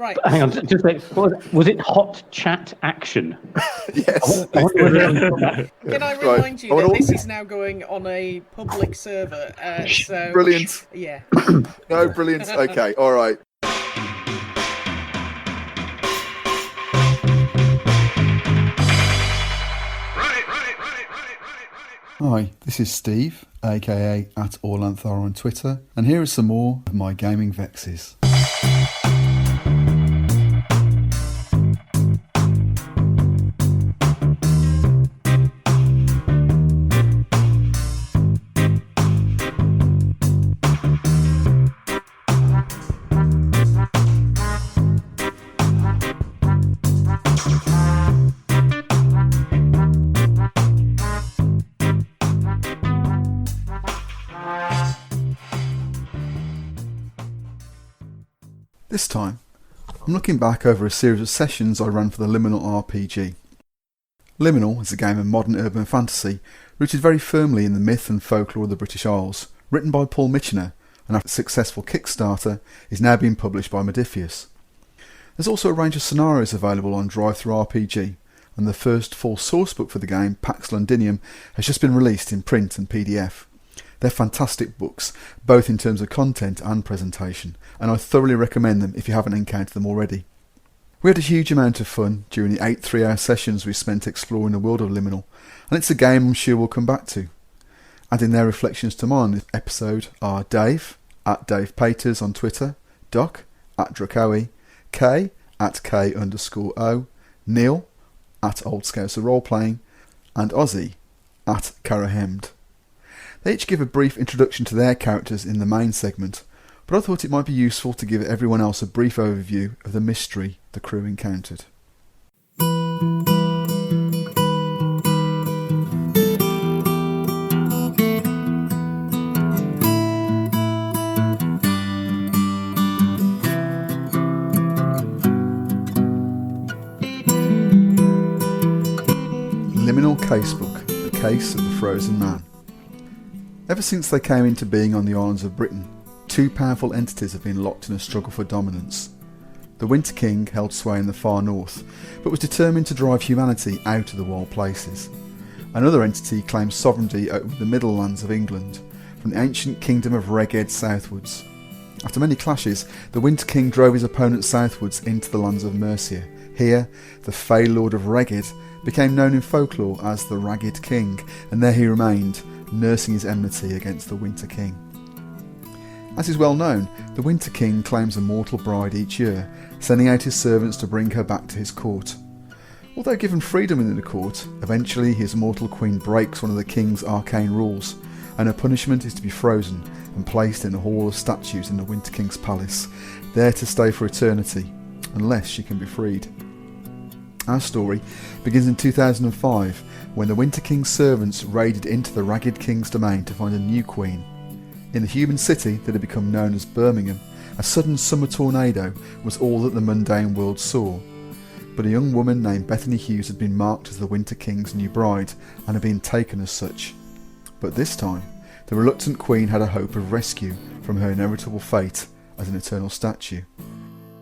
Right. Hang on, just like, was it hot chat action? Yes. Can I remind you Right. that this is now going on a public server? So Brilliant. Yeah. No, brilliant. Okay, all right. Hi, this is Steve, aka @AllAnthara on Twitter, and here is some more of my gaming vexes. This time, I'm looking back over a series of sessions I ran for the Liminal RPG. Liminal is a game of modern urban fantasy rooted very firmly in the myth and folklore of the British Isles, written by Paul Mitchener, and after a successful Kickstarter is now being published by Modiphius. There's also a range of scenarios available on Drive-Thru RPG, and the first full sourcebook for the game, Pax Londinium, has just been released in print and PDF. They're fantastic books, both in terms of content and presentation, and I thoroughly recommend them if you haven't encountered them already. We had a huge amount of fun during the 8 3-hour sessions we spent exploring the world of Liminal, and it's a game I'm sure we'll come back to. Adding their reflections to mine in this episode are Dave, @DavePaters on Twitter, Doc, @Dracoe, K, @K_O, Neil, @OldScouserRoleplaying, and Ozzy, @Carahemd. They each give a brief introduction to their characters in the main segment, but I thought it might be useful to give everyone else a brief overview of the mystery the crew encountered. Liminal Casebook, The Case of the Frozen Man. Ever since they came into being on the islands of Britain, two powerful entities have been locked in a struggle for dominance. The Winter King held sway in the far north, but was determined to drive humanity out of the wild places. Another entity claimed sovereignty over the middle lands of England, from the ancient kingdom of Reged southwards. After many clashes, the Winter King drove his opponent southwards into the lands of Mercia. Here, the Fey Lord of Reged became known in folklore as the Ragged King, and there he remained, nursing his enmity against the Winter King. As is well known, the Winter King claims a mortal bride each year, sending out his servants to bring her back to his court. Although given freedom in the court, eventually his mortal queen breaks one of the king's arcane rules, and her punishment is to be frozen and placed in a hall of statues in the Winter King's palace, there to stay for eternity, unless she can be freed. Our story begins in 2005, when the Winter King's servants raided into the Ragged King's domain to find a new queen. In the human city that had become known as Birmingham, a sudden summer tornado was all that the mundane world saw. But a young woman named Bethany Hughes had been marked as the Winter King's new bride, and had been taken as such. But this time, the reluctant queen had a hope of rescue from her inevitable fate as an eternal statue.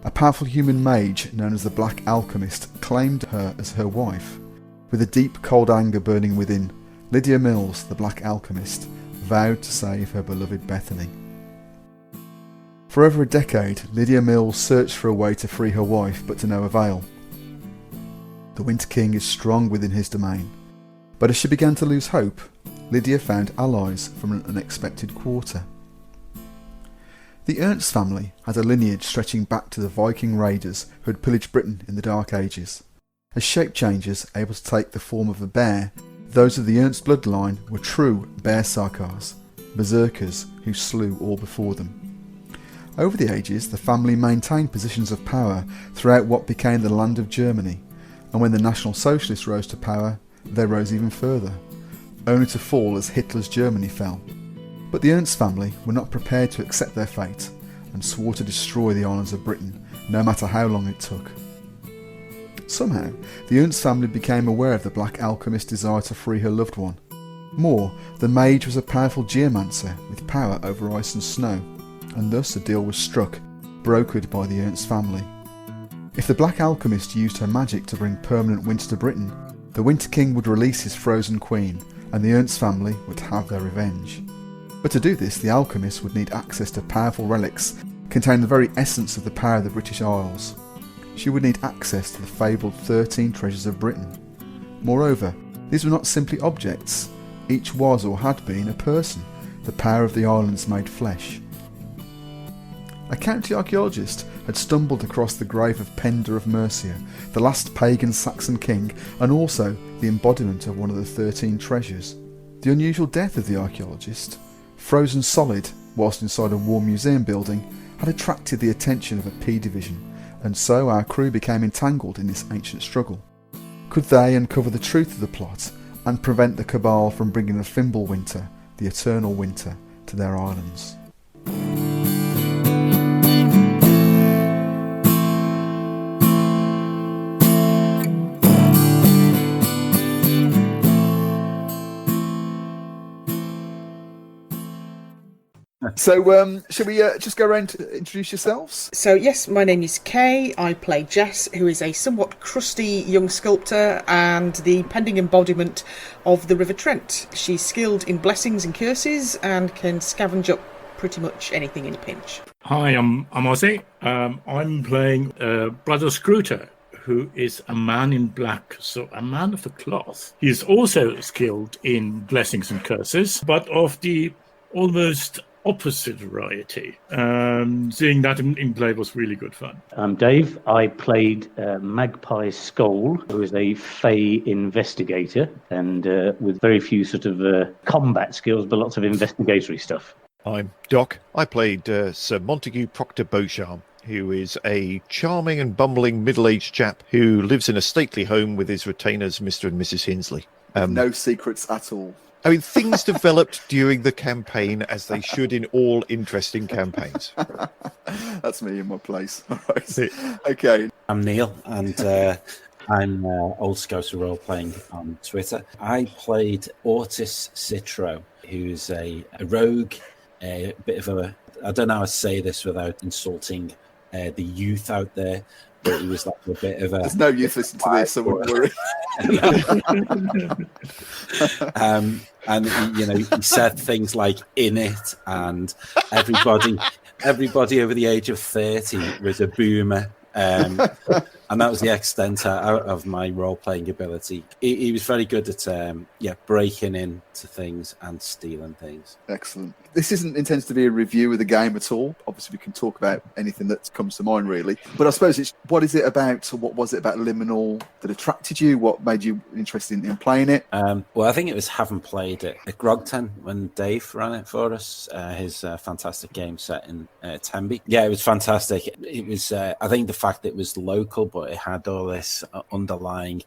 A powerful human mage known as the Black Alchemist claimed her as her wife. With a deep cold anger burning within, Lydia Mills, the Black Alchemist, vowed to save her beloved Bethany. For over a decade, Lydia Mills searched for a way to free her wife, but to no avail. The Winter King is strong within his domain, but as she began to lose hope, Lydia found allies from an unexpected quarter. The Ernst family had a lineage stretching back to the Viking raiders who had pillaged Britain in the Dark Ages. As shape changers able to take the form of a bear, those of the Ernst bloodline were true bear-sarkars, berserkers who slew all before them. Over the ages, the family maintained positions of power throughout what became the land of Germany, and when the National Socialists rose to power, they rose even further, only to fall as Hitler's Germany fell. But the Ernst family were not prepared to accept their fate, and swore to destroy the islands of Britain, no matter how long it took. Somehow, the Ernst family became aware of the Black Alchemist's desire to free her loved one. More, the mage was a powerful geomancer with power over ice and snow, and thus a deal was struck, brokered by the Ernst family. If the Black Alchemist used her magic to bring permanent winter to Britain, the Winter King would release his frozen queen, and the Ernst family would have their revenge. But to do this, the alchemist would need access to powerful relics containing the very essence of the power of the British Isles. She would need access to the fabled 13 treasures of Britain. Moreover, these were not simply objects. Each was or had been a person, the power of the islands made flesh. A county archaeologist had stumbled across the grave of Penda of Mercia, the last pagan Saxon king, and also the embodiment of one of the 13 treasures. The unusual death of the archaeologist, frozen solid whilst inside a war museum building, had attracted the attention of a P division, and so our crew became entangled in this ancient struggle. Could they uncover the truth of the plot and prevent the Cabal from bringing the Fimbulwinter, the eternal winter, to their islands? So, shall we just go around to introduce yourselves? So yes, my name is Kay. I play Jess, who is a somewhat crusty young sculptor and the pending embodiment of the River Trent. She's skilled in blessings and curses and can scavenge up pretty much anything in a pinch. Hi, I'm Ozzy. I'm playing Brother Scrooter, who is a man in black, so a man of the cloth. He is also skilled in blessings and curses, but of the almost opposite variety. Seeing that in play was really good fun. I'm Dave. I played Magpie Skull, who is a Fey investigator, and with very few sort of combat skills, but lots of investigatory stuff. I'm Doc. I played Sir Montague Proctor Beauchamp, who is a charming and bumbling middle-aged chap who lives in a stately home with his retainers, Mr. and Mrs. Hinsley. No secrets at all. I mean, things developed during the campaign, as they should in all interesting campaigns. That's me in my place. All right. Okay. I'm Neil, and I'm Old Scouser Role Playing on Twitter. I played Ortis Citro, who's a rogue, a bit of a... I don't know how to say this without insulting the youth out there, but he was like a bit of a... There's no youth listening to this, so wouldn't worry. And he said things like "in it," and everybody over the age of 30 was a boomer. And that was the extent of my role-playing ability. He was very good at breaking into things and stealing things. Excellent. This isn't intended to be a review of the game at all. Obviously, we can talk about anything that comes to mind, really. But I suppose what is it about, or what was it about Liminal that attracted you? What made you interested in playing it? Well, I think it was having played it at Grogton when Dave ran it for us. His fantastic game set in Tenby. Yeah, it was fantastic. It was, I think, the fact that it was local, but it had all this underlying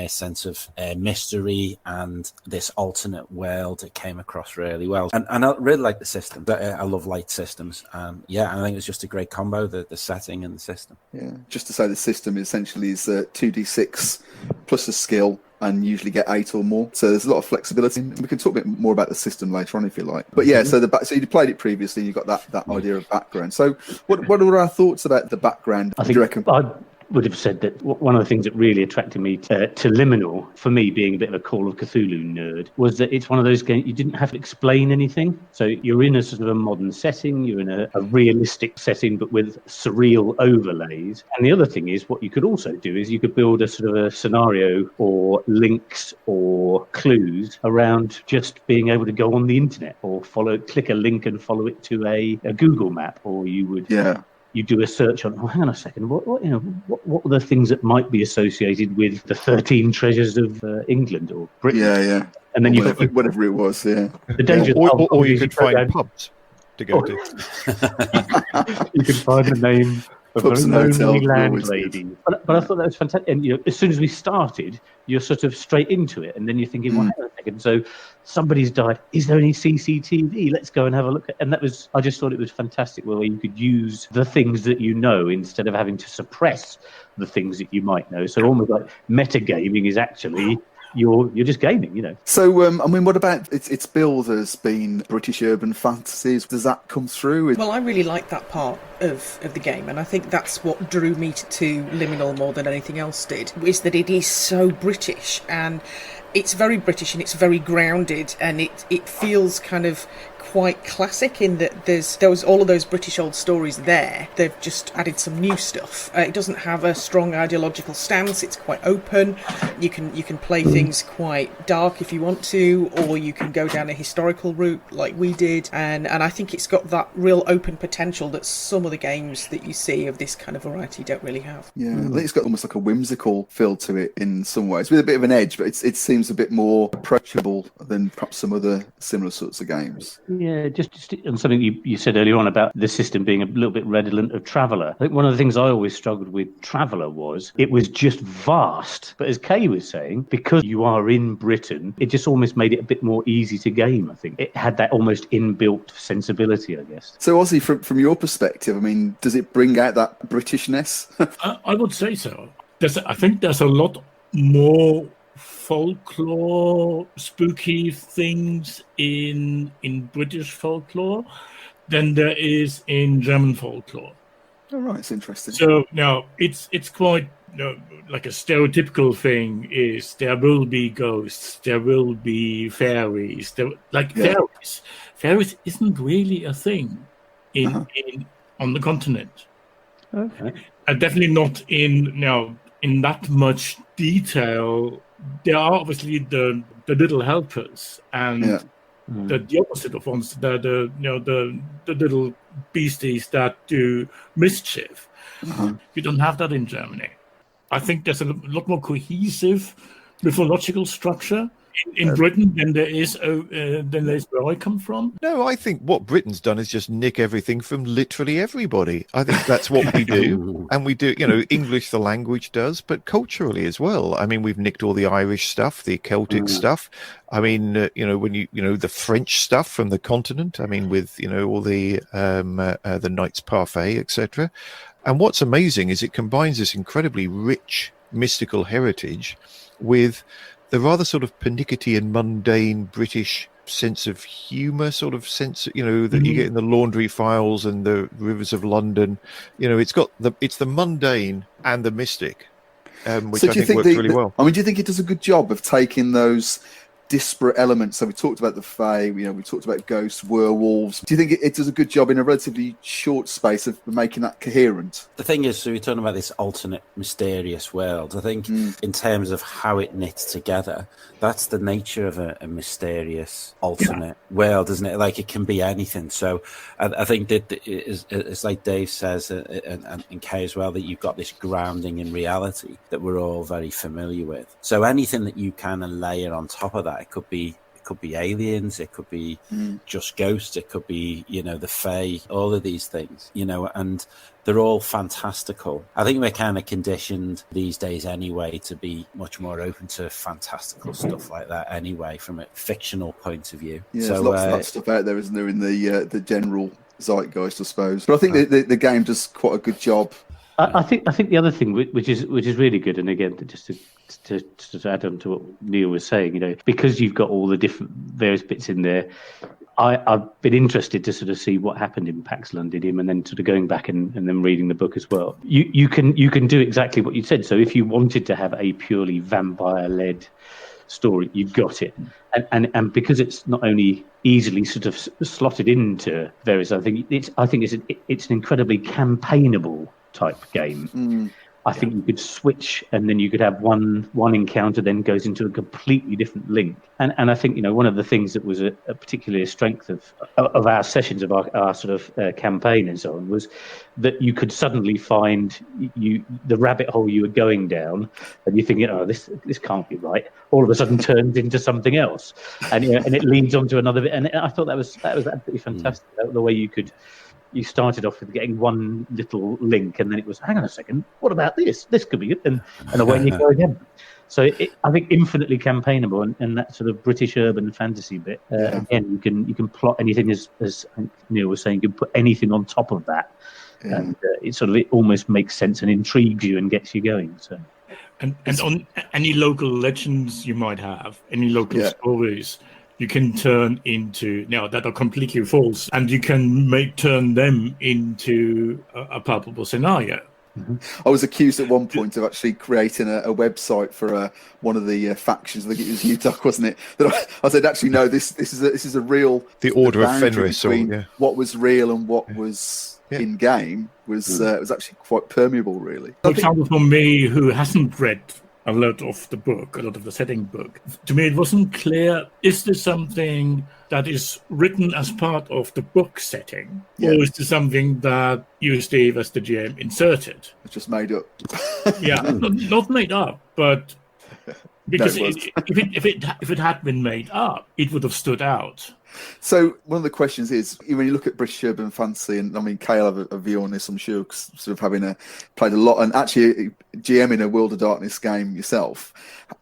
sense of mystery and this alternate world. It came across really well, and I really like the system. I love light systems. Yeah, I think it was just a great combo, the setting and the system. Yeah, just to say, the system essentially is 2d6 plus a skill, and usually get 8 or more. So there's a lot of flexibility. We can talk a bit more about the system later on if you like. But yeah, so you played it previously, and you got that idea of background. So what are our thoughts about the background? I think I would have said that one of the things that really attracted me to Liminal, for me being a bit of a Call of Cthulhu nerd, was that it's one of those games you didn't have to explain anything. So you're in a sort of a modern setting, you're in a realistic setting, but with surreal overlays. And the other thing is, what you could also do is you could build a sort of a scenario or links or clues around just being able to go on the internet or click a link and follow it to a Google map, or you would... Yeah. You do a search on, hang on a second, what were the things that might be associated with the 13 treasures of England or Britain? Yeah. And then whatever it was, yeah. The danger or you could find pubs to go to. You could find the name of a lonely landlady. But I thought that was fantastic. And as soon as we started, you're sort of straight into it, and then you're thinking, well, hang on a second. So somebody's died. Is there any CCTV? Let's go and have a look. And I just thought it was fantastic, where you could use the things that you know instead of having to suppress the things that you might know. So almost like metagaming is actually you're just gaming. So, I mean, what about its build has been British urban fantasies? Does that come through? Well, I really like that part of the game, and I think that's what drew me to Liminal more than anything else did, is that it is so British, and it's very British and it's very grounded, and it feels kind of quite classic in that there was all of those British old stories there. They've just added some new stuff. It doesn't have a strong ideological stance. It's quite open. You can play things quite dark if you want to, or you can go down a historical route like we did. And I think it's got that real open potential that some of the games that you see of this kind of variety don't really have. Yeah, I think it's got almost like a whimsical feel to it in some ways, with a bit of an edge, but it seems a bit more approachable than perhaps some other similar sorts of games. Yeah, just on something you said earlier on about the system being a little bit redolent of Traveller. I think one of the things I always struggled with Traveller was it was just vast. But as Kay was saying, because you are in Britain, it just almost made it a bit more easy to game, I think. It had that almost inbuilt sensibility, I guess. So, Ozzy, from your perspective, I mean, does it bring out that Britishness? I would say so. I think there's a lot more folklore, spooky things in British folklore than there is in German folklore. Oh, right, it's interesting. So now it's quite like a stereotypical thing is there will be ghosts, there will be fairies. Fairies. Fairies isn't really a thing on the continent. Okay. Definitely not in that much detail. There are obviously the little helpers and the opposite of ones, the little beasties that do mischief. You don't have that in Germany. I think there's a lot more cohesive mythological structure in Britain than there is where I come from. No, I think what Britain's done is just nick everything from literally everybody. I think that's what we do. And we do, English, the language does, but culturally as well. I mean, we've nicked all the Irish stuff, the Celtic stuff. I mean, when the French stuff from the continent, I mean, with, all the Knights Parfait, etc. And what's amazing is it combines this incredibly rich mystical heritage with the rather sort of pernickety and mundane British sense of humour, sort of sense, that you get in the Laundry Files and the Rivers of London. It's the mundane and the mystic, which I think works really well. I mean, do you think it does a good job of taking those disparate elements? So we talked about the Fae, we talked about ghosts, werewolves. Do you think it does a good job in a relatively short space of making that coherent? The thing is, so we're talking about this alternate mysterious world. I think in terms of how it knits together, that's the nature of a mysterious alternate world, isn't it? Like, it can be anything. So I think that it's like Dave says, and Kay as well, that you've got this grounding in reality that we're all very familiar with. So anything that you kind of layer on top of that, it could be aliens, it could be just ghosts, it could be, the Fae, all of these things, and they're all fantastical. I think we're kind of conditioned these days anyway to be much more open to fantastical stuff like that anyway, from a fictional point of view. Yeah, there's lots of that stuff out there, isn't there, in the general zeitgeist, I suppose. But I think the game does quite a good job. I think the other thing which is really good, and again, just to add on to what Neil was saying, because you've got all the different various bits in there, I've been interested to sort of see what happened in Pax Londinium, and then sort of going back and then reading the book as well. You can do exactly what you said. So if you wanted to have a purely vampire-led story, you've got it, and because it's not only easily sort of slotted into various other things, it's an incredibly campaignable type game. I think you could switch, and then you could have one encounter then goes into a completely different link. And I think one of the things that was a particular strength of our sessions, of our sort of campaign and so on, was that you could suddenly find the rabbit hole you were going down, and you're thinking, this can't be right. All of a sudden turns into something else, and it leads on to another bit. And I thought that was absolutely fantastic. The way you started off with getting one little link, and then it was, hang on a second, what about this? This could be good, and away you go again. So I think infinitely campaignable, and that sort of British urban fantasy bit. Again, you can plot anything, as Neil was saying, you can put anything on top of that, and it almost makes sense and intrigues you and gets you going. So. And on any local legends you might have, any local stories, you can turn into that are completely false, and you can turn them into a palpable scenario. I was accused at one point of actually creating a website for one of the factions. I think it was UTOC, wasn't it? That I said, actually, no, this is a real. The Order of Fenris, what was real and what was in game was actually quite permeable, really. For example, for me, who hasn't read a lot of the book, a lot of the setting book, to me it wasn't clear, is this something that is written as part of the book setting, or is this something that you, Steve, as the GM, inserted? It's just made up. Not made up, but because if it had been made up, it would have stood out. So one of the questions is, when you look at British urban fantasy, and I mean, Kay will have a view on this, I'm sure, 'cause sort of having played a lot and actually GMing a World of Darkness game yourself,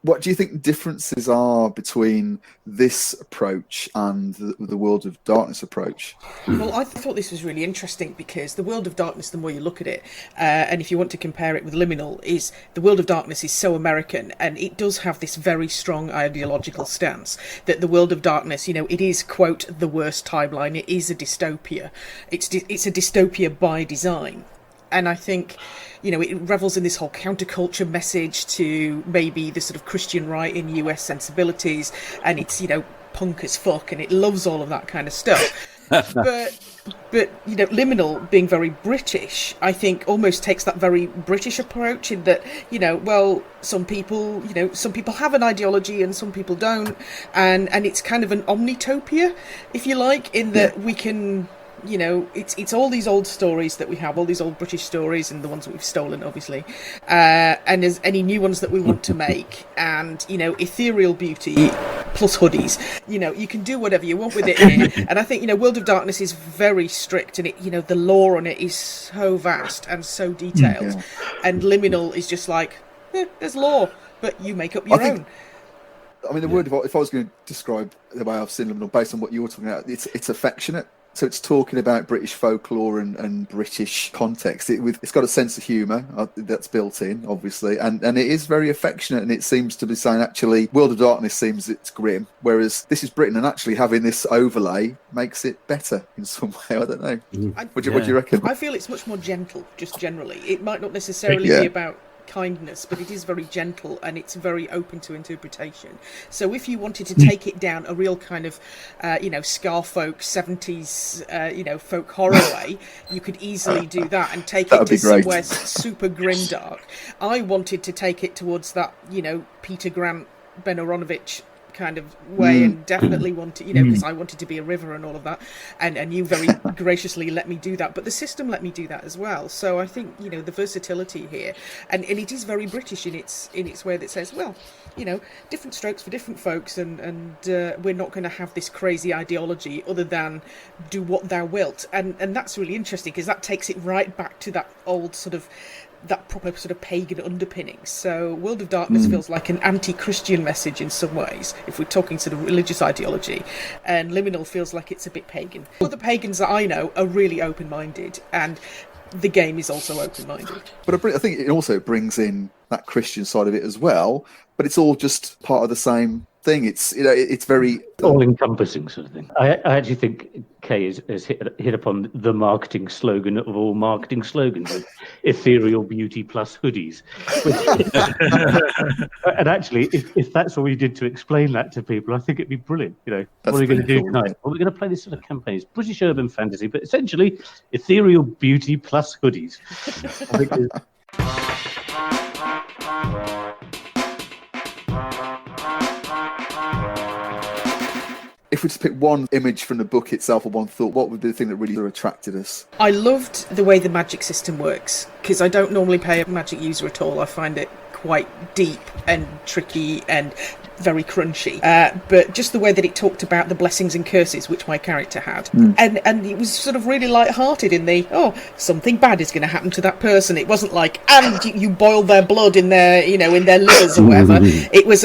what do you think the differences are between this approach and the World of Darkness approach? Well, I thought this was really interesting because the World of Darkness, the more you look at it, and if you want to compare it with Liminal, is the World of Darkness is so American, and it does have this very strong ideological stance that the World of Darkness, it is, quote, the worst timeline. It is a dystopia. It's a dystopia by design. And I think, it revels in this whole counterculture message to maybe the sort of Christian right in US sensibilities, and it's, punk as fuck, and it loves all of that kind of stuff. But Liminal, being very British, I think almost takes that very British approach in that, some people have an ideology and some people don't, and it's kind of an omnitopia, if you like, in that we can. It's all these old stories that we have, all these old British stories, and the ones that we've stolen, obviously, and there's any new ones that we want to make, and ethereal beauty plus hoodies. You can do whatever you want with it here. And I think World of Darkness is very strict, and it the lore on it is so vast and so detailed, and Liminal is just like there's lore, but you make up your own. I mean, if I was going to describe the way I've seen Liminal based on what you were talking about, it's affectionate. So it's talking about British folklore and British context. It's got a sense of humour that's built in, obviously, and it is very affectionate. And it seems to be saying, actually, World of Darkness seems it's grim, whereas this is Britain, and actually having this overlay makes it better in some way. I don't know. What do you reckon? I feel it's much more gentle, just generally. It might not necessarily be about kindness, but it is very gentle and it's very open to interpretation. So if you wanted to take it down a real kind of Scarfolk 70s folk horror way, you could easily do that and take it to somewhere super grimdark. I wanted to take it towards that Peter Grant, Ben Aronovich kind of way, and definitely wanted, because I wanted to be a river and all of that, and you very graciously let me do that, but the system let me do that as well. So I think the versatility here, and it is very British in its way that says, well, different strokes for different folks, and we're not going to have this crazy ideology other than do what thou wilt, and that's really interesting because that takes it right back to that old sort of that proper sort of pagan underpinning. So World of Darkness feels like an anti-Christian message in some ways, if we're talking sort of religious ideology, and Liminal feels like it's a bit pagan. All the pagans that I know are really open-minded, and the game is also open-minded. But I think it also brings in that Christian side of it as well, but it's all just part of the same thing. It's it's very all-encompassing sort of thing. I actually think Kay has hit upon the marketing slogan of all marketing slogans, like ethereal beauty plus hoodies. And actually, if that's all we did to explain that to people, I think it'd be brilliant. What are we going to do tonight? Well, we're going to play this sort of campaign. It's British urban fantasy, but essentially ethereal beauty plus hoodies. I think if we just pick one image from the book itself or one thought, what would be the thing that really attracted us? I loved the way the magic system works, because I don't normally play a magic user at all. I find it quite deep and tricky and very crunchy. But just the way that it talked about the blessings and curses, which my character had. And it was sort of really light-hearted in the, something bad is going to happen to that person. It wasn't like, and you boil their blood in their, in their livers or whatever. It was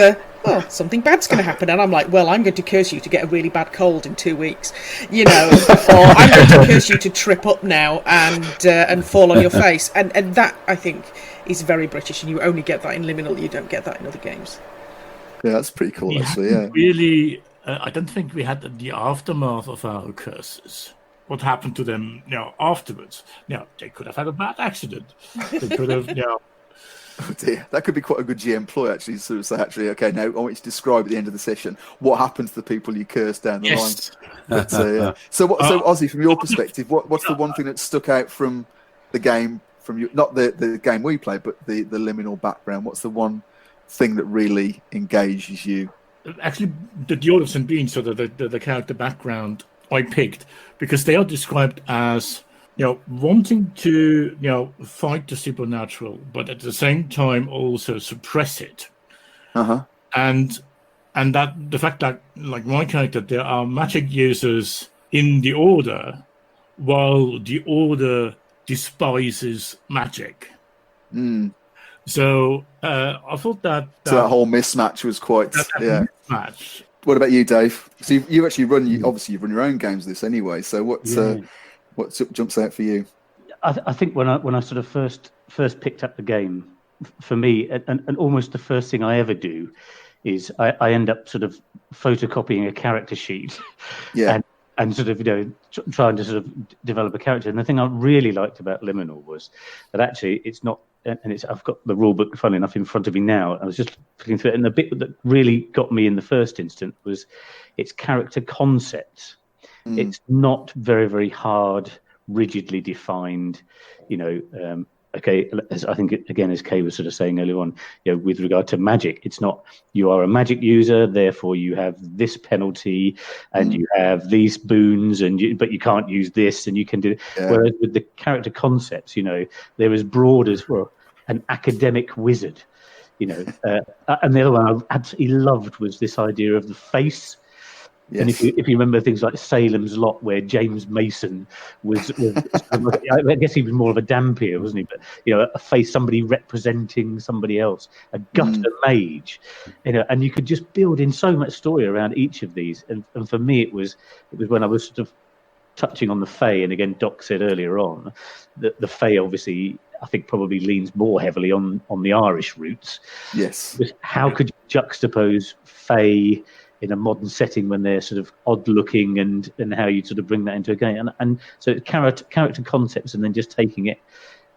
something bad's going to happen, and I'm like, well, I'm going to curse you to get a really bad cold in 2 weeks, or I'm going to curse you to trip up now and fall on your face, and that I think is very British, and you only get that in Liminal. You don't get that in other games. Yeah, that's pretty cool, We actually. haven't Yeah. really, I don't think we had the aftermath of our curses. What happened to them, afterwards? They could have had a bad accident. They could have, Oh dear, that could be quite a good GM ploy, actually. Sort of say, actually, okay, now I want you to describe at the end of the session what happened to the people you cursed down the line. yes. But, yeah. So, Ozzy, from your perspective, what's the one thing that stuck out from the game, from you, not the game we played, but the Liminal background? What's the one thing that really engages you? Actually, the Order of St. Bean, so the character background I picked, because they are described as wanting to fight the supernatural, but at the same time also suppress it. And that the fact that, like my character, there are magic users in the Order, while the Order despises magic. So I thought that that whole mismatch was quite mismatch. What about you, Dave? So you actually obviously you've run your own games this anyway. So what jumps out for you? I think when I sort of first picked up the game, for me, and almost the first thing I ever do is I end up sort of photocopying a character sheet, and sort of trying to sort of develop a character. And the thing I really liked about Liminal was that actually it's not, and I've got the rule book, funnily enough, in front of me now. I was just looking through it, and the bit that really got me in the first instant was its character concepts. It's not very, very hard, rigidly defined, okay, as I think, again, as Kay was sort of saying earlier on, with regard to magic, it's not you are a magic user, therefore you have this penalty and you have these boons, but you can't use this, and you can do. Whereas with the character concepts, they're as broad as an academic wizard, and the other one I absolutely loved was this idea of the face. Yes. And if you remember things like Salem's Lot, where James Mason was I guess he was more of a dampier, wasn't he? But a face, somebody representing somebody else, a gutter mage, and you could just build in so much story around each of these. And for me, it was when I was sort of touching on the Fae, and again, Doc said earlier on that the Fae obviously, I think, probably leans more heavily on the Irish roots. Yes. How could you juxtapose Fae in a modern setting when they're sort of odd looking, and how you sort of bring that into a game, and so character concepts, and then just taking it,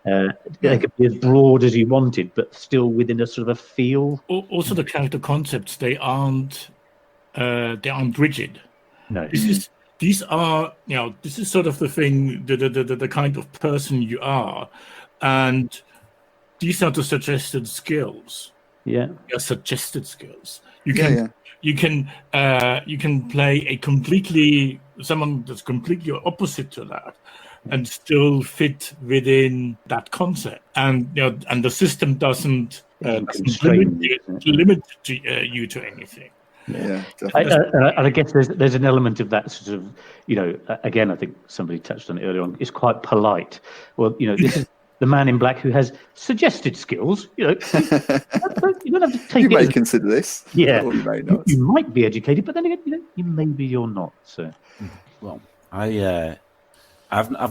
they could be as broad as you wanted, but still within a sort of a feel. Also, the character concepts, they aren't rigid. No, these are this is sort of the thing, the kind of person you are, and these are the suggested skills. Yeah, suggested skills. You can play someone that's completely opposite to that, and still fit within that concept. And and the system doesn't limit you to anything. Yeah, and I guess there's an element of that sort of, again, I think somebody touched on it earlier on. It's quite polite. Well, this is the man in black who has suggested skills. You don't have to take it. You may consider this. Yeah, or you may not. You might be educated, but then again, maybe you're not. So, well, I've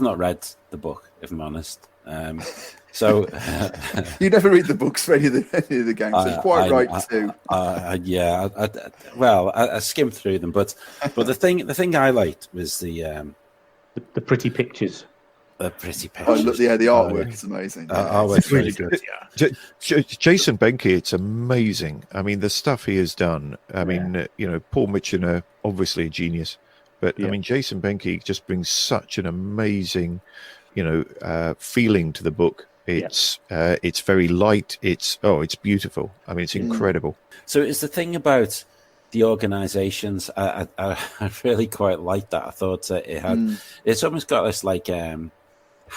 not read the book, if I'm honest. So you never read the books for any of the games. It's quite right too. I skimmed through them, but the thing I liked was the pretty pictures. The pretty pictures. Oh, look, the artwork is amazing. Artwork's really good. Jason Benke, it's amazing. I mean, the stuff he has done. I mean, Paul Mitchener, obviously a genius, but I mean, Jason Benke just brings such an amazing, feeling to the book. It's very light. It's beautiful. I mean, it's incredible. So it's the thing about the organizations. I really quite liked that. I thought it had. It's almost got this like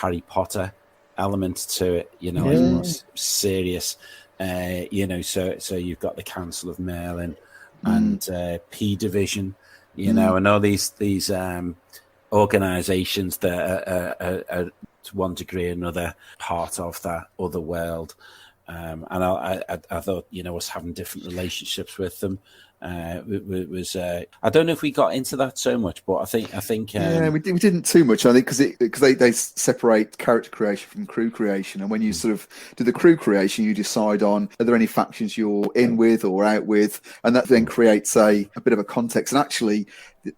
Harry Potter element to it. Like more serious. So you've got the Council of Merlin and P Division. And all these organizations that are to one degree or another part of that other world, and I thought us having different relationships with them was I don't know if we got into that so much, but I think yeah, we didn't too much. I think because they separate character creation from crew creation, and when you sort of do the crew creation, you decide on are there any factions you're in with or out with, and that then creates a bit of a context. And actually,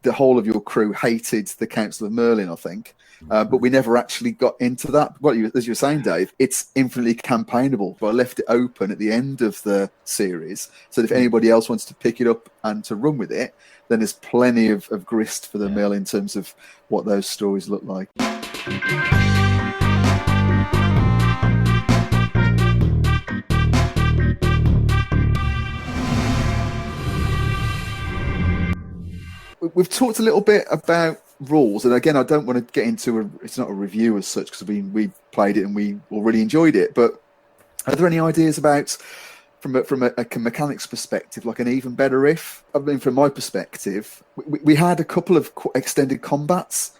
the whole of your crew hated the Council of Merlin, I think. But we never actually got into that. As you were saying, Dave, it's infinitely campaignable. But I left it open at the end of the series, so that if anybody else wants to pick it up and to run with it, then there's plenty of grist for the mill in terms of what those stories look like. We've talked a little bit about rules, and again, I don't want to get into it's not a review as such, because we played it and we all really enjoyed it, but are there any ideas about from a mechanics perspective, like an even better if? I mean, from my perspective, we had a couple of extended combats.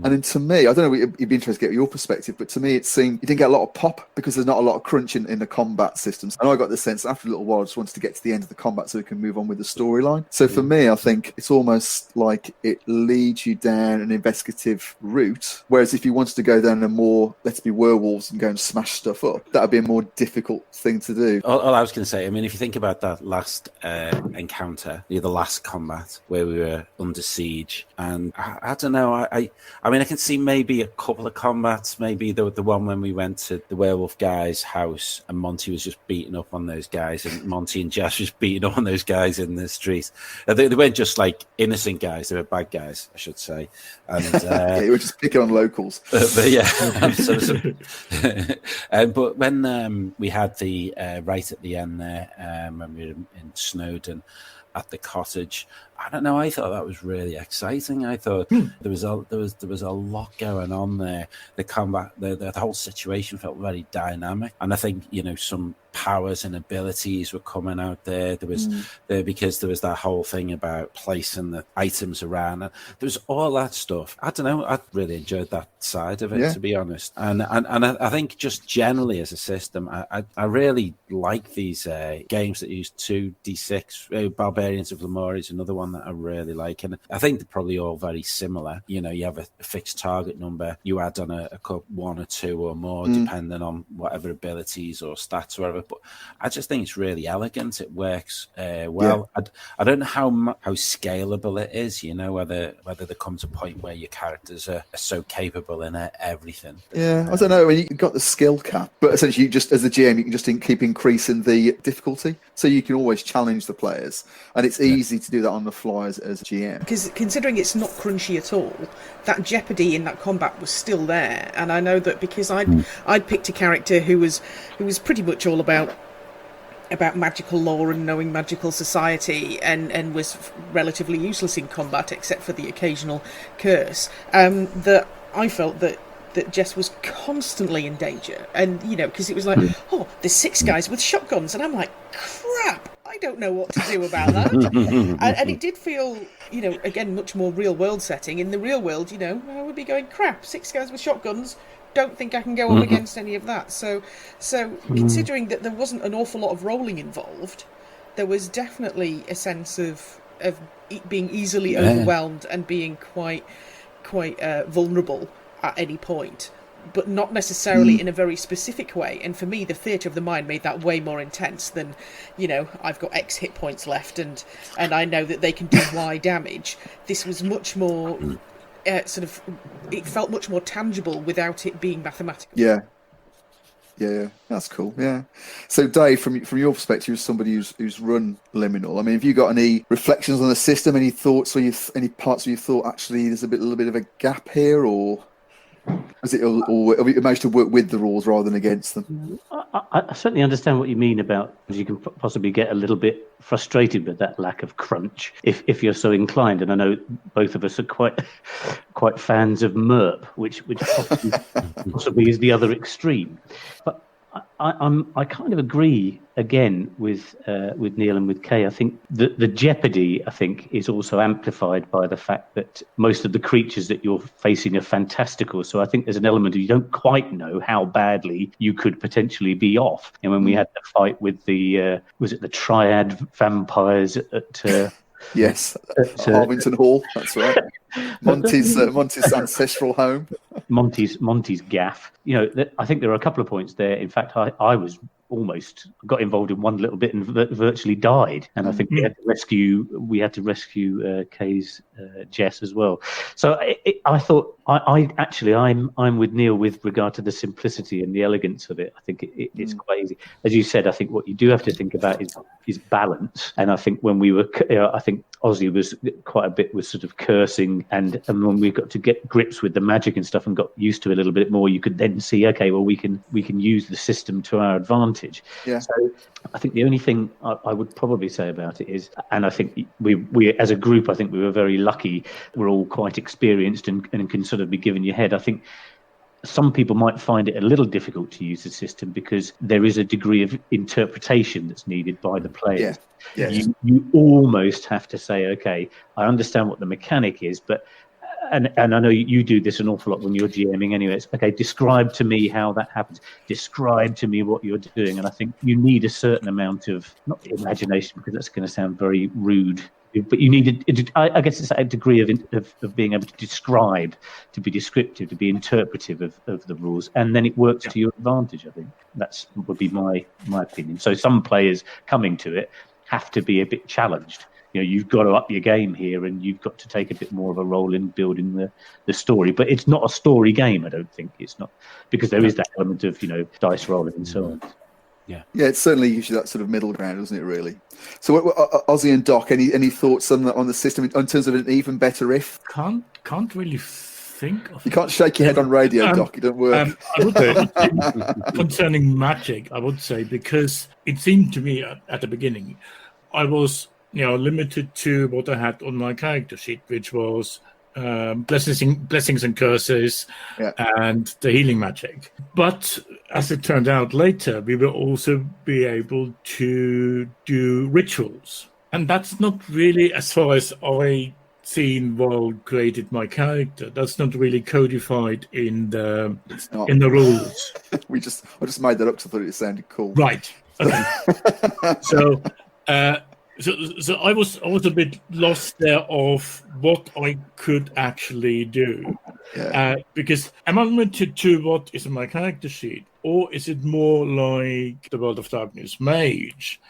And then to me, I don't know, you'd be interested to get your perspective, but to me it seemed you didn't get a lot of pop because there's not a lot of crunch in the combat systems. And I got the sense after a little while I just wanted to get to the end of the combat so we can move on with the storyline. So for me, I think it's almost like it leads you down an investigative route, whereas if you wanted to go down a more, let's be werewolves and go and smash stuff up, that would be a more difficult thing to do. All I was going to say, I mean, if you think about that last encounter, the last combat where we were under siege, and I don't know, I mean, I can see maybe a couple of combats, maybe the one when we went to the werewolf guy's house and Monty was just beating up on those guys, and Monty and Jess was beating up on those guys in the street. They weren't just like innocent guys, they were bad guys, I should say. And yeah, you were just picking on locals. But yeah, but when we had the right at the end there, when we were in Snowdon at the cottage, I don't know, I thought that was really exciting. I thought there was a lot going on there. The combat, the whole situation felt very dynamic, and I think some powers and abilities were coming out there. There was because there was that whole thing about placing the items around. There was all that stuff. I don't know. I really enjoyed that side of it, to be honest. And I think just generally as a system, I really like these games that use 2d6. Barbarians of Lemuria is another one that I really like, and I think they're probably all very similar. You have a fixed target number, you add on a cup 1 or 2 or more depending on whatever abilities or stats or whatever, but I just think it's really elegant. It works well. I don't know how scalable it is, whether there comes a point where your characters are so capable in everything. I don't know, I mean, you've got the skill cap, but essentially you just, as the GM, you can just keep increasing the difficulty, so you can always challenge the players, and it's easy to do that on the fly as GM. Because considering it's not crunchy at all, that jeopardy in that combat was still there. And I know that because I'd picked a character who was pretty much all about magical lore and knowing magical society, and was relatively useless in combat except for the occasional curse, that I felt that Jess was constantly in danger. And because it was like, there's 6 guys with shotguns, and I'm like, crap, I don't know what to do about that. and it did feel, again, much more real world setting. In the real world, I would be going, crap, 6 guys with shotguns, don't think I can go up against any of that. So considering that there wasn't an awful lot of rolling involved, there was definitely a sense of being easily overwhelmed and being quite vulnerable at any point, but not necessarily in a very specific way. And for me, the theatre of the mind made that way more intense than, I've got X hit points left and I know that they can do Y damage. This was much more it felt much more tangible without it being mathematical. Yeah, that's cool. Yeah. So, Dave, from your perspective, as somebody who's run Liminal, I mean, have you got any reflections on the system? Any thoughts, or any parts where you thought actually there's a little bit of a gap here, or have you managed to work with the rules rather than against them? I certainly understand what you mean about you can possibly get a little bit frustrated with that lack of crunch if you're so inclined. And I know both of us are quite fans of MERP, which possibly is the other extreme. But I kind of agree again with Neil and with Kay. I think the jeopardy, is also amplified by the fact that most of the creatures that you're facing are fantastical. So I think there's an element of you don't quite know how badly you could potentially be off. And when we had the fight with the was it the triad vampires at Yes, Harvington Hall. That's right. Monty's ancestral home. Monty's gaff. I think there are a couple of points there. In fact, I was almost got involved in one little bit and virtually died. And I think we had to rescue Kay's Jess as well. So I thought I'm with Neil with regard to the simplicity and the elegance of it. I think it's quite easy. As you said, I think what you do have to think about is balance. And I think when we were, I think Ozzy was quite a bit was sort of cursing, and when we got to get grips with the magic and stuff and got used to it a little bit more, you could then see, okay, well, we can use the system to our advantage. Yeah. So I think the only thing I would probably say about it is, and I think we as a group, I think we were very lucky. We're all quite experienced and can sort of be given your head. I think some people might find it a little difficult to use the system because there is a degree of interpretation that's needed by the players. Yeah. Yes. You almost have to say, okay, I understand what the mechanic is, but and I know you do this an awful lot when you're GMing anyway. It's okay, describe to me how that happens. Describe to me what you're doing. And I think you need a certain amount of, not imagination, because that's going to sound very rude, but you need, I guess it's a degree of being able to describe, to be descriptive, to be interpretive of the rules. And then it works to your advantage, I think. That would be my opinion. So some players coming to it have to be a bit challenged. You've got to up your game here, and you've got to take a bit more of a role in building the story. But it's not a story game, I don't think. It's not, because there is that element of, dice rolling and so on. Yeah, it's certainly usually that sort of middle ground, isn't it, really? So, Ozzy and Doc, any thoughts on the system in terms of an even better if? Can't really think of. You can't shake your head on radio, Doc. It don't work. I would say, concerning magic, I would say, because it seemed to me at the beginning, I was limited to what I had on my character sheet, which was blessings and curses and the healing magic. But as it turned out later, we will also be able to do rituals. And that's not really, as far as I seen while created my character, that's not really codified in the rules. I just made that up because I thought it sounded cool. Right. Okay. So I was a bit lost there of what I could actually do, because am I limited to what is in my character sheet, or is it more like the World of Darkness Mage,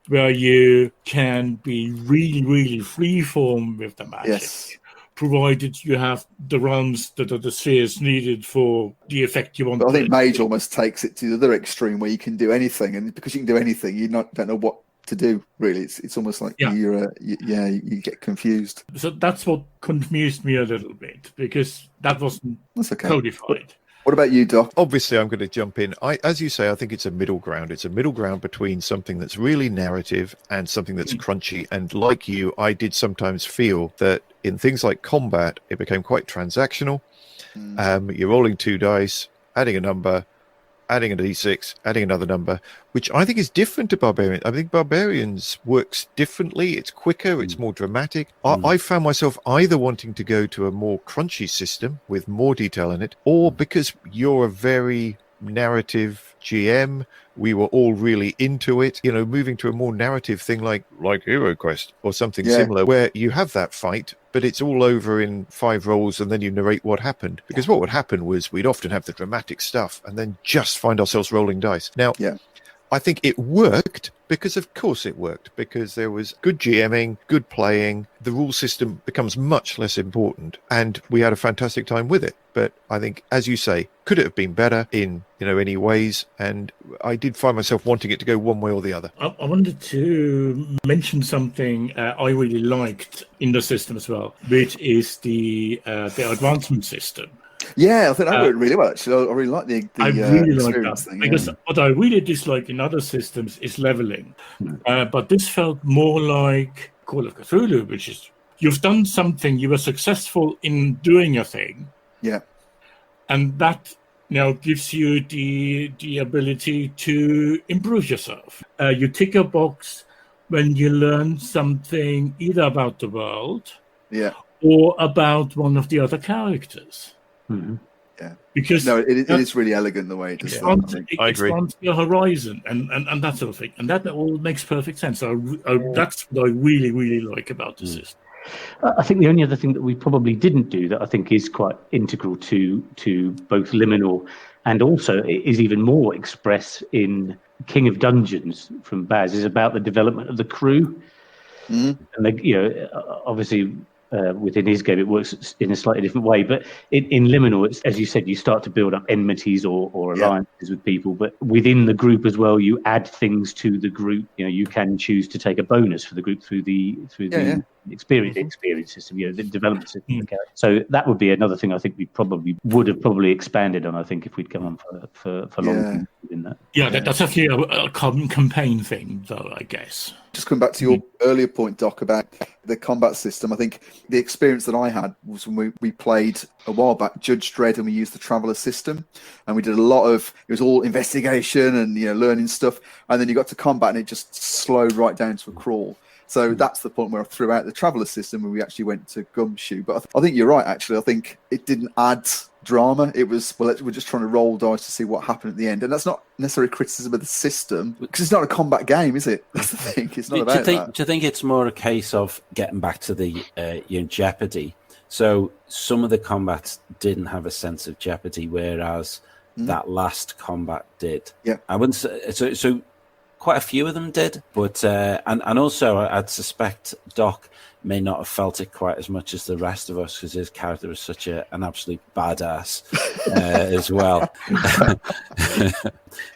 where you can be really, really freeform with the magic, provided you have the realms that are the spheres needed for the effect you want. But I think Mage almost takes it to the other extreme, where you can do anything, and because you can do anything, you don't know what to do, really. It's almost like you get confused. So that's what confused me a little bit, because that wasn't codified. What about you, Doc? Obviously, I'm going to jump in. As you say, I think it's a middle ground. It's a middle ground between something that's really narrative and something that's crunchy. And like you, I did sometimes feel that in things like combat, it became quite transactional. You're rolling 2 dice, adding a number, adding a d6, adding another number, which I think is different to Barbarians. I think Barbarians works differently. It's quicker. It's more dramatic. I found myself either wanting to go to a more crunchy system with more detail in it, or because you're a very narrative GM, we were all really into it, moving to a more narrative thing like Hero Quest or something similar, where you have that fight, but it's all over in 5 rolls and then you narrate what happened. Because what would happen was we'd often have the dramatic stuff and then just find ourselves rolling dice. Now, I think it worked because, of course, it worked, because there was good GMing, good playing. The rule system becomes much less important, and we had a fantastic time with it. But I think, as you say, could it have been better in any ways? And I did find myself wanting it to go one way or the other. I wanted to mention something I really liked in the system as well, which is the advancement system. Yeah, I think that worked really well, actually. I really like the I really like that thing, because what I really dislike in other systems is leveling. But this felt more like Call of Cthulhu, which is you've done something, you were successful in doing a thing. Yeah. And that now gives you the ability to improve yourself. You tick a box when you learn something either about the world or about one of the other characters. Mm-hmm. Yeah, because it is really elegant the way it does that. I agree. Expands your horizon and that sort of thing, and that all makes perfect sense. That's what I really, really like about the system. I think the only other thing that we probably didn't do that I think is quite integral to both Liminal and also is even more express in King of Dungeons from Baz is about the development of the crew. And obviously within his game it works in a slightly different way, but in Liminal, it's, as you said, you start to build up enmities or alliances with people, but within the group as well you add things to the group. You can choose to take a bonus for the group through the experience system, the development system. So that would be another thing I think we would have expanded on, I think, if we'd come on for long in that. That's actually a campaign thing though, I guess. Just coming back to your earlier point, Doc, about the combat system, I think the experience that I had was when we played a while back Judge Dredd, and we used the Traveller system, and we did a lot of, it was all investigation and learning stuff, and then you got to combat and it just slowed right down to a crawl. So that's the point where I threw out the Traveller system when we actually went to Gumshoe. But I think you're right, actually. I think it didn't add drama. It was, we're just trying to roll dice to see what happened at the end. And that's not necessarily criticism of the system, because it's not a combat game, is it? That's the thing. It's not about that. Do you think it's more a case of getting back to the jeopardy? So some of the combats didn't have a sense of jeopardy, whereas that last combat did. Yeah. I wouldn't say, so quite a few of them did, but and also I'd suspect Doc may not have felt it quite as much as the rest of us, because his character was such an absolute badass as well.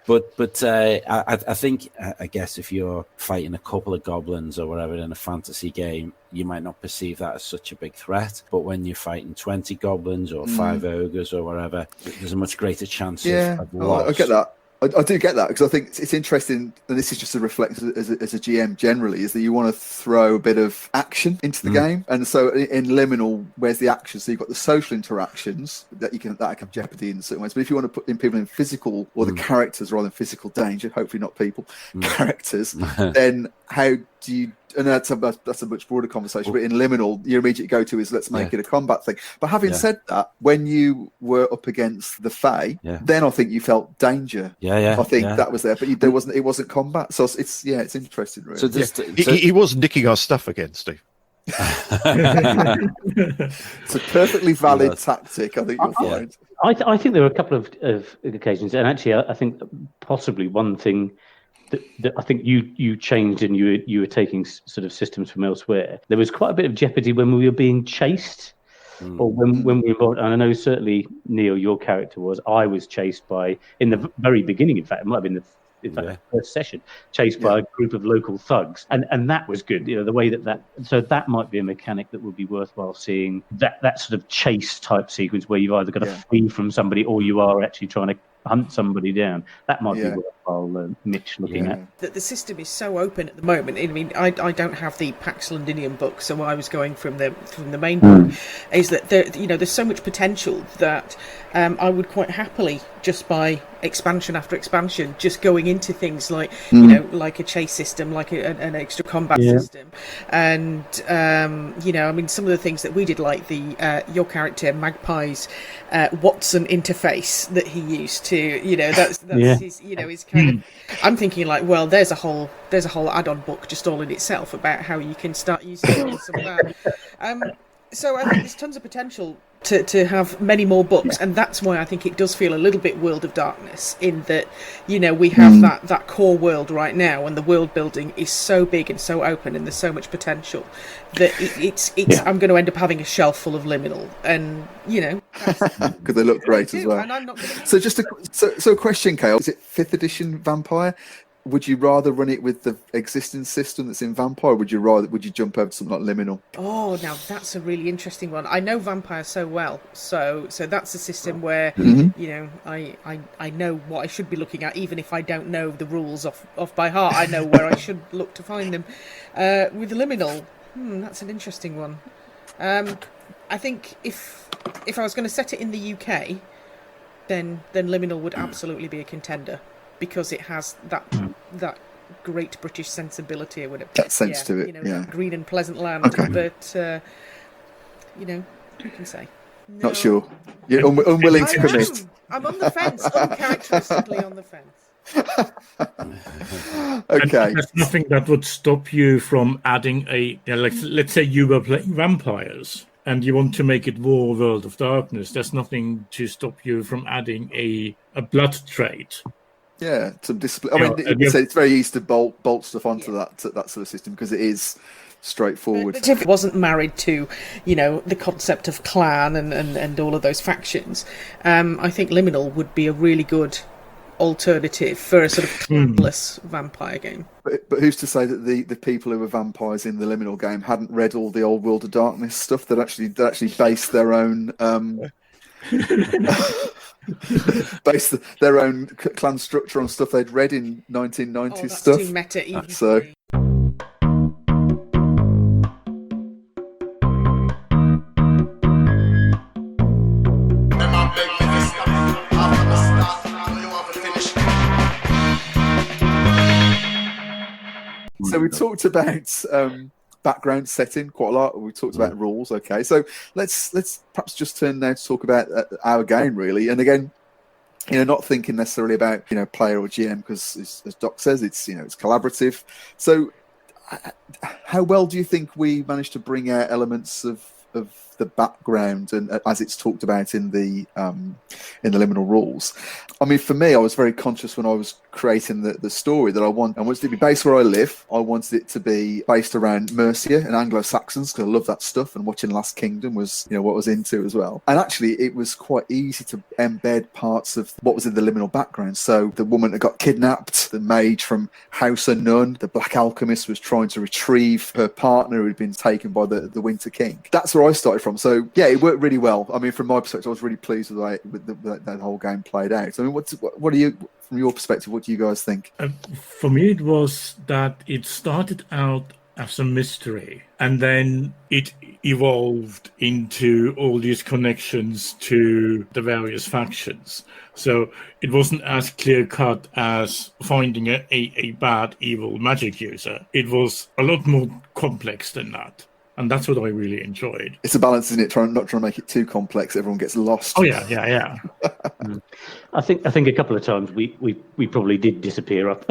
but I think, I guess, if you're fighting a couple of goblins or whatever in a fantasy game, you might not perceive that as such a big threat. But when you're fighting 20 goblins or 5 ogres or whatever, there's a much greater chance of loss. I get that. I do get that, because I think it's interesting, and this is just a reflection as a GM generally, is that you want to throw a bit of action into the game. And so in Liminal, where's the action? So you've got the social interactions that can have jeopardy in certain ways. But if you want to put in people in physical, or the characters rather than physical danger, hopefully not people, characters, then how do you... And that's a much broader conversation. But in Liminal, your immediate go-to is let's make it a combat thing. But having said that, when you were up against the Fae, then I think you felt danger. I think that was there, but there wasn't. It wasn't combat. So it's interesting. Really. So he was nicking our stuff again, Steve. It's a perfectly valid tactic, I think you'll find. I think there were a couple of occasions, and actually, I think possibly one thing that I think you changed, and you were taking sort of systems from elsewhere. There was quite a bit of jeopardy when we were being chased, or when we were involved. And I know certainly, Neil, your character was. I was chased by, in the very beginning. In fact, it might have been the first session, chased by a group of local thugs, and that was good. The way that so that might be a mechanic that would be worthwhile seeing. That sort of chase type sequence where you've either got to flee from somebody or you are actually trying to hunt somebody down. That might be worthwhile, Mitch, looking at. The system is so open at the moment. I mean, I don't have the Pax Londinium book, so I was going from the main book. Is that there's so much potential that I would quite happily, just by expansion after expansion, just going into things like like a chase system, like an extra combat system, and I mean, some of the things that we did, like the your character Magpie's Watson interface that he used to, that's his, his kind of. I'm thinking like, well, there's a whole add-on book just all in itself about how you can start using some of that. So I think there's tons of potential to have many more books, and that's why I think it does feel a little bit World of Darkness, in that we have that core world right now, and the world building is so big and so open, and there's so much potential that it's I'm going to end up having a shelf full of Liminal, and because they look great as well. And I'm not so just a question, Kale. Is it 5th edition Vampire? Would you rather run it with the existing system that's in Vampire, or would you jump over to something like Liminal? Oh, now that's a really interesting one. I know Vampire so well, so that's a system where I know what I should be looking at, even if I don't know the rules off by heart. I know where I should look to find them. With Liminal, that's an interesting one. I think if I was going to set it in the UK, then Liminal would absolutely be a contender, because it has that great British sensibility or whatever. That sense to it, that green and pleasant land. Okay. But who can say? No. Not sure. You're unwilling to commit. I'm on the fence, uncharacteristically on the fence. Okay. There's nothing that would stop you from adding let's say you were playing vampires and you want to make it War World of Darkness. There's nothing to stop you from adding a blood trait. Yeah, some discipline. I mean, it's very easy to bolt stuff onto that sort of system, because it is straightforward. But if it wasn't married to, the concept of clan and all of those factions, I think Liminal would be a really good alternative for a sort of clanless vampire game. But who's to say that the people who were vampires in the Liminal game hadn't read all the old World of Darkness stuff? That actually based their own their own clan structure on stuff they'd read in 1990s stuff. Too meta even. So. So we talked about background setting quite a lot. We talked about rules. Okay, so let's perhaps just turn now to talk about our game, really. And again, not thinking necessarily about player or GM, because as Doc says, it's it's collaborative. So how well do you think we managed to bring out elements of the background, and as it's talked about in the Liminal rules? I mean, for me, I was very conscious when I was creating the story that I wanted it to be based where I live. I wanted it to be based around Mercia and Anglo-Saxons, because I love that stuff, and watching Last Kingdom was what I was into as well. And actually, it was quite easy to embed parts of what was in the Liminal background. So the woman that got kidnapped, the mage from House of Nun, the Black Alchemist was trying to retrieve her partner who had been taken by the Winter King. That's where I started from. So yeah, it worked really well. I mean, from my perspective, I was really pleased with that whole game played out. I mean, what are you, from your perspective, what do you guys think? For me, it was that it started out as a mystery, and then it evolved into all these connections to the various factions. So it wasn't as clear cut as finding a bad, evil magic user. It was a lot more complex than that. And that's what I really enjoyed. It's a balance, isn't it? Not trying to make it too complex. Everyone gets lost. Oh yeah. I think a couple of times we probably did disappear up.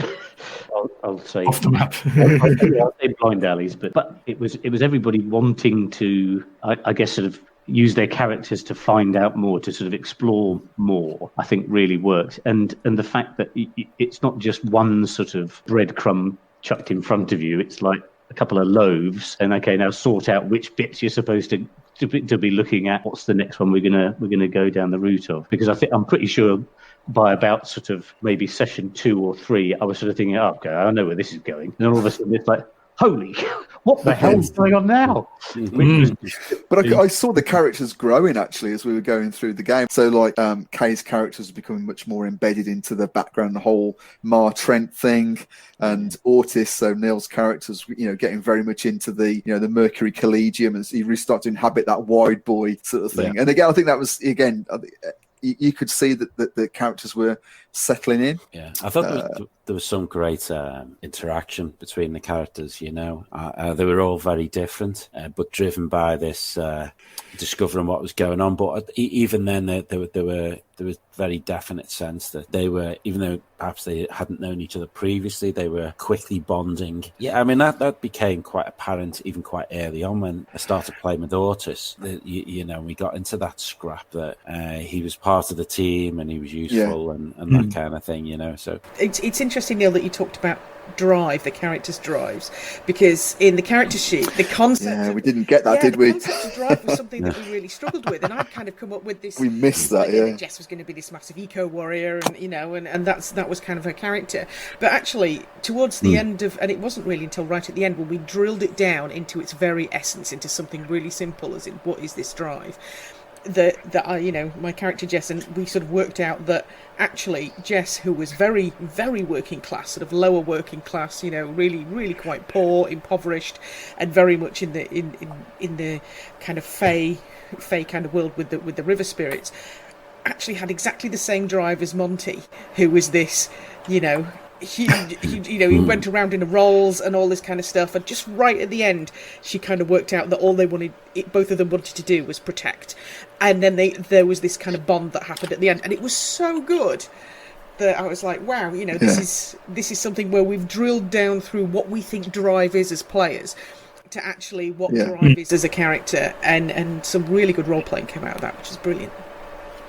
I'll say off the map. I'll say blind alleys, but it was everybody wanting to, I guess, sort of use their characters to find out more, to sort of explore more. I think really works, and the fact that it's not just one sort of breadcrumb chucked in front of you. It's like a couple of loaves, and okay, now sort out which bits you're supposed to be looking at. What's the next one we're gonna go down the route of? Because I'm pretty sure by about sort of maybe session 2 or 3, I was sort of thinking, oh, okay, I know where this is going, and then all of a sudden it's like, holy, what the hell's going on now? But I saw the characters growing actually as we were going through the game. So like Kay's characters are becoming much more embedded into the background, the whole Mar Trent thing, and Ortis, so Neil's characters, getting very much into the the Mercury Collegium as he really started to inhabit that wide boy sort of thing. Yeah. And again, I think that was you could see that the characters were settling in. Yeah, I thought there was some great interaction between the characters. They were all very different, but driven by this discovering what was going on. But even then, there was very definite sense that they were, even though perhaps they hadn't known each other previously, they were quickly bonding. Yeah, I mean that became quite apparent even quite early on when I started playing with Ortis. We got into that scrap that he was part of the team and he was useful and that kind of thing. So it's interesting, Neil, that you talked about the characters' drives, because in the character sheet, the concept we didn't get that, did we? The concept of drive was something that we really struggled with, and I'd kind of come up with this. We missed that, that Jess was going to be this massive eco warrior, and that was kind of her character. But actually, towards the end of, and it wasn't really until right at the end when we drilled it down into its very essence, into something really simple, as in what is this drive. That I, my character Jess, and we sort of worked out that actually Jess, who was very, very working class, sort of lower working class, really, really quite poor, impoverished, and very much in the kind of fey kind of world with the river spirits, actually had exactly the same drive as Monty, who was this, he went around in the rolls and all this kind of stuff, and just right at the end, she kind of worked out that all both of them wanted to do was protect, and then there was this kind of bond that happened at the end, and it was so good that I was like, wow, this is something where we've drilled down through what we think drive is as players to actually what drive is as a character, and some really good role playing came out of that, which is brilliant.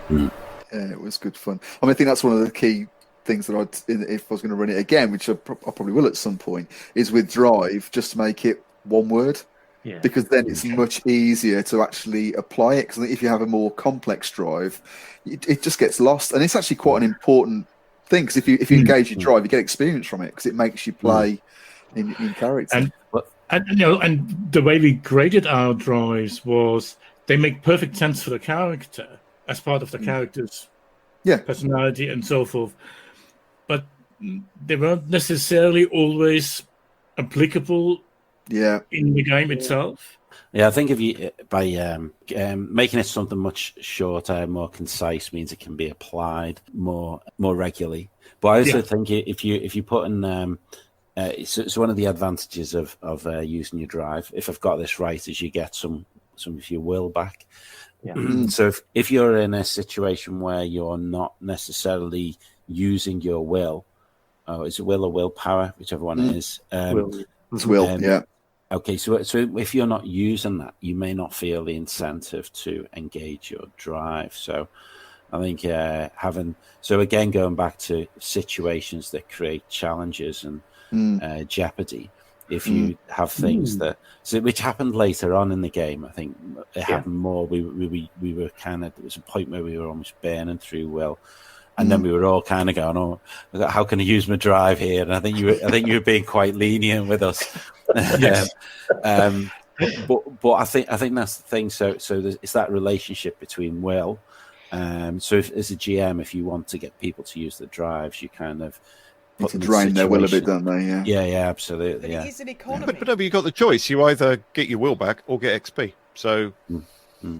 Yeah, it was good fun. I mean, I think that's one of the key things that if I was going to run it again, which I probably will at some point, is with drive, just to make it one word. Yeah. Because then it's much easier to actually apply it. Because if you have a more complex drive, it just gets lost, and it's actually quite an important thing. Because if you engage your drive, you get experience from it because it makes you play in character. And the way we graded our drives was they make perfect sense for the character as part of the character's personality and so forth. But they weren't necessarily always applicable in the game itself. Yeah, I think if you by making it something much shorter, more concise, means it can be applied more regularly. But I also think if you put in it's one of the advantages of using your drive, if I've got this right, is you get some of your will back. Yeah. So if you're in a situation where you're not necessarily using your will, is it will or willpower, whichever one it is? It's will, yeah. Okay, so if you're not using that, you may not feel the incentive to engage your drive. So I think again, going back to situations that create challenges and jeopardy, if you have things which happened later on in the game, I think it happened more. We were kind of, there was a point where we were almost burning through will, and then we were all kind of going, "Oh, how can I use my drive here?" And I think you were being quite lenient with us. Yes. But I think that's the thing. So it's that relationship between will. So as a GM, if you want to get people to use the drives, you kind of to drain their will a bit, don't they? Yeah, absolutely. But it is an economy. But you got the choice. You either get your will back or get XP. So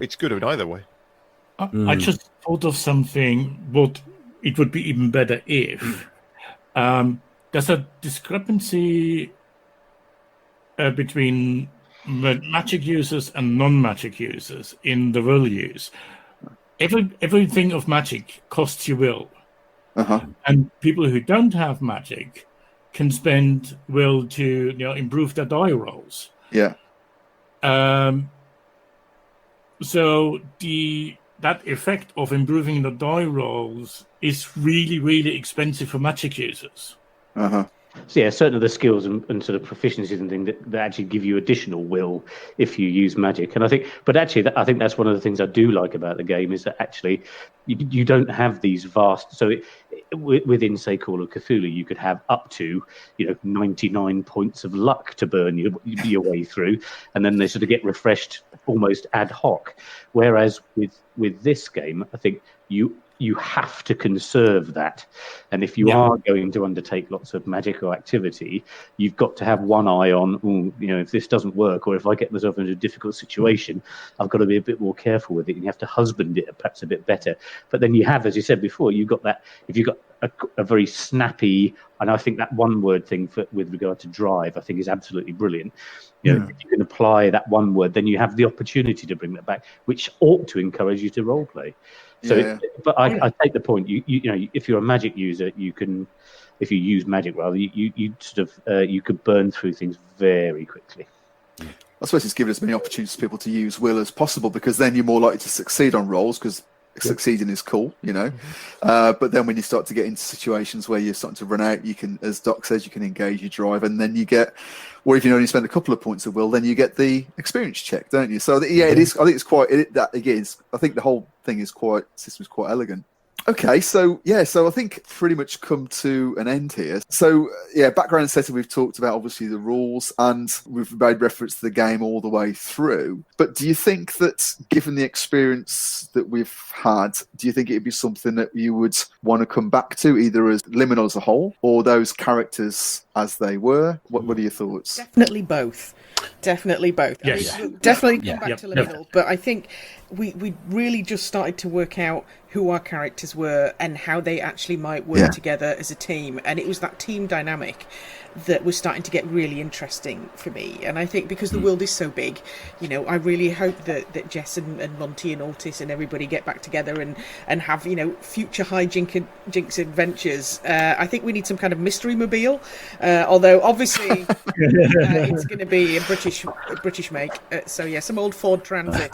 it's good in either way. I just thought of something. What it would be even better if there's a discrepancy between magic users and non-magic users in the will use. Everything of magic costs you will. And people who don't have magic can spend will to improve their die rolls. Yeah. So that effect of improving the die rolls is really, really expensive for magic users. So yeah, certain of the skills and sort of proficiencies and things that actually give you additional will if you use magic. And I think that's one of the things I do like about the game is that actually you don't have these vast. So within, say, Call of Cthulhu, you could have up to 99 points of luck to burn your way through, and then they sort of get refreshed almost ad hoc. Whereas with this game, I think you have to conserve that. And if you are going to undertake lots of magical activity, you've got to have one eye on, if this doesn't work, or if I get myself into a difficult situation, I've got to be a bit more careful with it, and you have to husband it perhaps a bit better. But then you have, as you said before, you've got that, if you've got a very snappy, and I think that one word thing with regard to drive, I think is absolutely brilliant. If you can apply that one word, then you have the opportunity to bring that back, which ought to encourage you to role play. So, but I take the point. You if you're a magic user, you can, if you use magic rather, you sort of you could burn through things very quickly. I suppose it's given as many opportunities for people to use will as possible, because then you're more likely to succeed on rolls, because succeeding is cool, but then when you start to get into situations where you're starting to run out, you can, as Doc says, you can engage your drive, and then you get, or if you only spend a couple of points of will, then you get the experience check, don't you? So it is. I think it's quite. I think the whole thing is quite elegant. Okay, so I think pretty much come to an end here. So background and setting, we've talked about obviously the rules, and we've made reference to the game all the way through. But do you think that, given the experience that we've had, do you think it'd be something that you would want to come back to, either as Liminal as a whole, or those characters as they were? What are your thoughts? Definitely both. Yes. Definitely come back to Liminal. But I think we really just started to work out who our characters were and how they actually might work together as a team. And it was that team dynamic that was starting to get really interesting for me. And I think because the world is so big, you know, I really hope that Jess and Monty and Ortis and everybody get back together and have, you know, future hijinks adventures. I think we need some kind of mystery mobile, although obviously it's going to be a British make. So yeah, some old Ford Transit.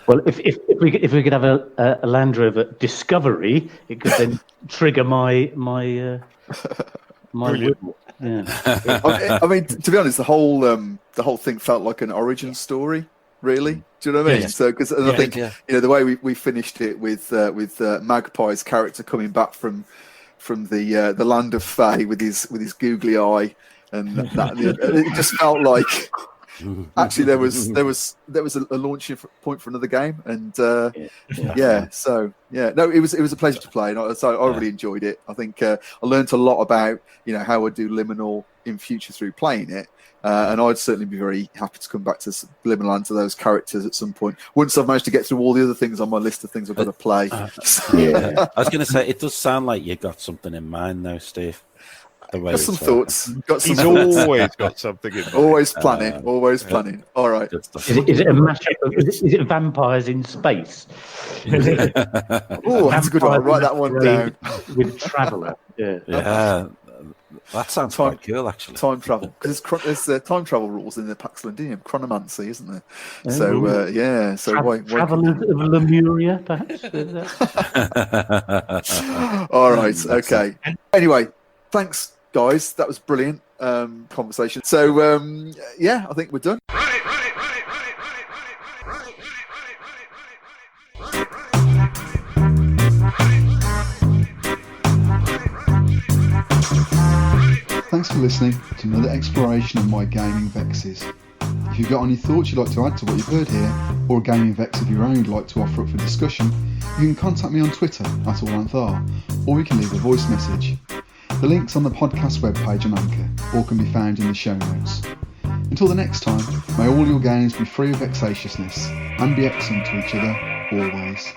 Well, if we could have a Land Rover Discovery, it could then trigger my will. Yeah. I mean, to be honest, the whole thing felt like an origin story. Really, do you know what I mean? So, because I think you know the way we finished it with Magpie's character coming back from the land of Fae with his googly eye, and it just felt like. Actually, there was a launching point for another game, and no, it was a pleasure to play, and I really enjoyed it. I think I learned a lot about how I do Liminal in future through playing it, and I'd certainly be very happy to come back to Liminal and to those characters at some point once I've managed to get through all the other things on my list of things I've got to play. I was going to say, it does sound like you got something in mind, though, Steve. Got some thoughts. He's always got something in mind. Always planning. All right. Is it a mashup? Is it vampires in space? Oh, that's a good one. I'll write that one down. With Traveller. Yeah. That sounds quite cool, actually. Time travel, because there's time travel rules in the Pax Londinium, chronomancy, isn't there? So So Travellers of Lemuria, perhaps. All right. Okay. Anyway, thanks, guys. That was brilliant conversation. So I think we're done. Thanks for listening to another exploration of my gaming vexes. If you've got any thoughts you'd like to add to what you've heard here, or a gaming vex of your own you'd like to offer up for discussion, you can contact me on Twitter @AllAnthar, or you can leave a voice message. The link's on the podcast webpage on Anchor, or can be found in the show notes. Until the next time, may all your games be free of vexatiousness, and be excellent to each other, always.